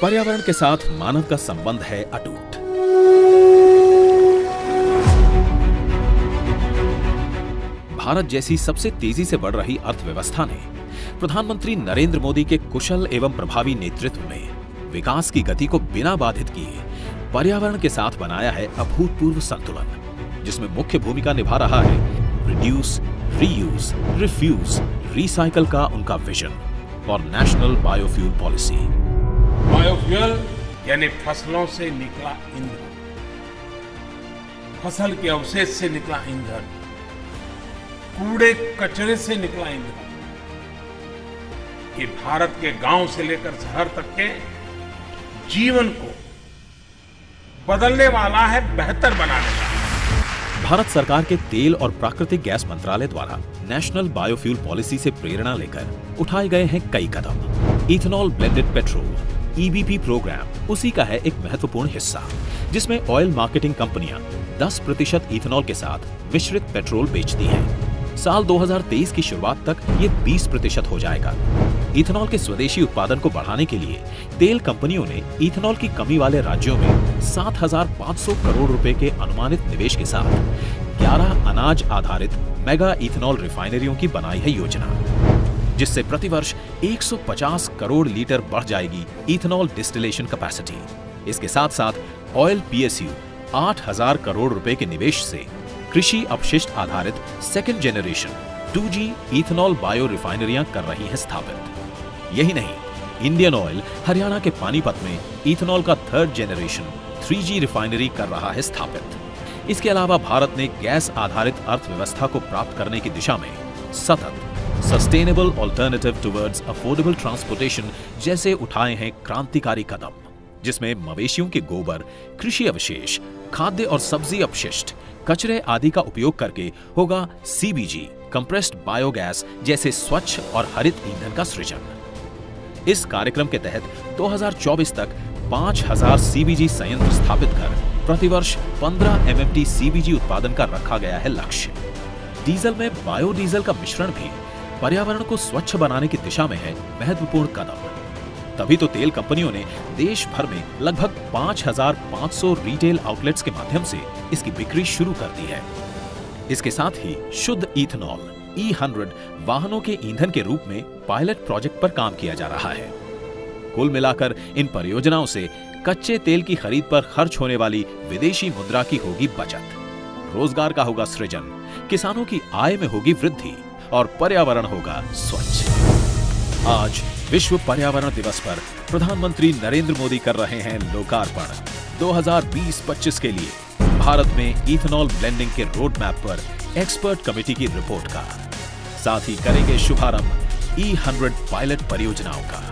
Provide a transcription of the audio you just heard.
पर्यावरण के साथ मानव का संबंध है अटूट। भारत जैसी सबसे तेजी से बढ़ रही अर्थव्यवस्था ने प्रधानमंत्री नरेंद्र मोदी के कुशल एवं प्रभावी नेतृत्व में विकास की गति को बिना बाधित किए पर्यावरण के साथ बनाया है अभूतपूर्व संतुलन, जिसमें मुख्य भूमिका निभा रहा है रिड्यूस, रीयूज, रिफ्यूज, रिसाइकल का उनका विजन और नेशनल बायोफ्यूल पॉलिसी। बायोफ्यूल यानी फसलों से निकला ईंधन, फसल के अवशेष से निकला ईंधन, कूड़े कचरे से निकला ईंधन, ये भारत के गांव से लेकर शहर तक के जीवन को बदलने वाला है, बेहतर बनाने वाला है। भारत सरकार के तेल और प्राकृतिक गैस मंत्रालय द्वारा नेशनल बायोफ्यूल पॉलिसी से प्रेरणा लेकर उठाए गए हैं कई कदम। Ethanol blended petrol EBP programme उसी का है एक महत्वपूर्ण हिस्सा, जिसमें ऑयल मार्केटिंग कंपनियां 10% इथेनॉल के साथ मिश्रित पेट्रोल बेचती हैं। साल 2023 की शुरुआत तक ये 20% हो जाएगा। इथेनॉल के स्वदेशी उत्पादन को बढ़ाने के लिए तेल कंपनियों ने इथेनॉल की कमी वाले राज्यों में 7,500 करोड़ रुपए के अनुमानित निवेश के साथ 11 अनाज आधारित मेगा इथेनॉल रिफाइनरियों की बनाई है योजना, जिससे प्रतिवर्ष 150 करोड़ लीटर बढ़ जाएगी इथेनॉल डिस्टिलेशन कैपेसिटी। इसके साथ साथ ऑयल PSU 8,000 करोड़ रुपए के निवेश से कृषि अपशिष्ट आधारित second generation 2G ethanol bio रिफाइनरियां कर रही हैं स्थापित। यही नहीं, इंडियन ऑयल हरियाणा के पानीपत में इथेनॉल का थर्ड जेनरेशन 3G रिफाइनरी कर रहा है स्थापित। इसके अलावा भारत ने गैस आधारित अर्थव्यवस्था को प्राप्त करने की दिशा में सतत sustainable alternative towards affordable transportation जैसे उठाए हैं क्रांतिकारी कदम, जिसमें मवेशियों के गोबर, कृषि अवशेष, खाद्य और सब्जी अपशिष्ट, कचरे आदि का उपयोग करके होगा CBG कंप्रेस्ड बायोगैस जैसे स्वच्छ और हरित ईंधन का सृजन। इस कार्यक्रम के तहत 2024 तक 5,000 CBG संयंत्र स्थापित कर प्रतिवर्ष 15 MMT CBG उत्पादन का रखा गया है लक्ष्य। डीजल में बायोडीजल का मिश्रण भी पर्यावरण को स्वच्छ बनाने की दिशा में है महत्वपूर्ण कदम। तभी तो तेल कंपनियों ने देश भर में लगभग 5,500 रिटेल आउटलेट्स के माध्यम से इसकी बिक्री शुरू कर दी है। इसके साथ ही शुद्ध इथेनॉल E100 वाहनों के ईंधन के रूप में पायलट प्रोजेक्ट पर काम किया जा रहा है। कुल मिलाकर इन परियोजनाओं से कच्चे तेल की खरीद पर खर्च होने वाली विदेशी मुद्रा की होगी बचत, रोजगार का होगा सृजन, किसानों की आय में होगी वृद्धि और पर्यावरण होगा स्वच्छ। आज विश्व पर्यावरण दिवस पर प्रधानमंत्री नरेंद्र मोदी कर रहे हैं लोकार्पण 2020-25 के लिए भारत में इथेनॉल ब्लेंडिंग के रोड मैप पर एक्सपर्ट कमेटी की रिपोर्ट का। साथ ही करेंगे शुभारंभ E100 पायलट परियोजनाओं का।